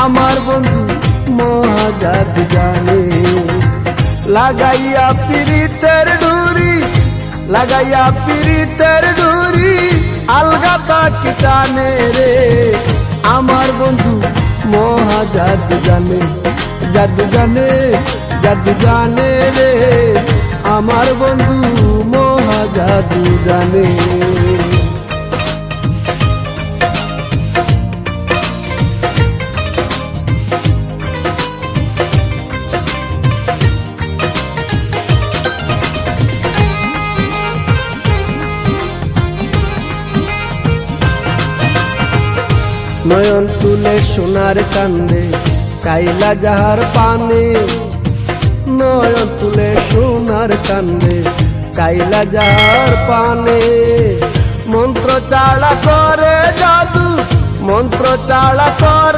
আমার বন্ধু মহাজাদু জানে। লাগাইয়া পিরিতের ডুরি, লাগাইয়া পিরিতের ডুরি, আলগা তাকি টানে রে। আমার বন্ধু মহাজাদু জানে, জাদু জানে, জাদু জানে রে। আমার বন্ধু মহাজাদু জানে। নয়ন তুলে সোনার কান্দে চাইলা যাহার পানে, নয়ন তুলে সোনার কান্দে চাইলা যাহার পানে। মন্ত্র চালা করে জাদু, মন্ত্র চালা করে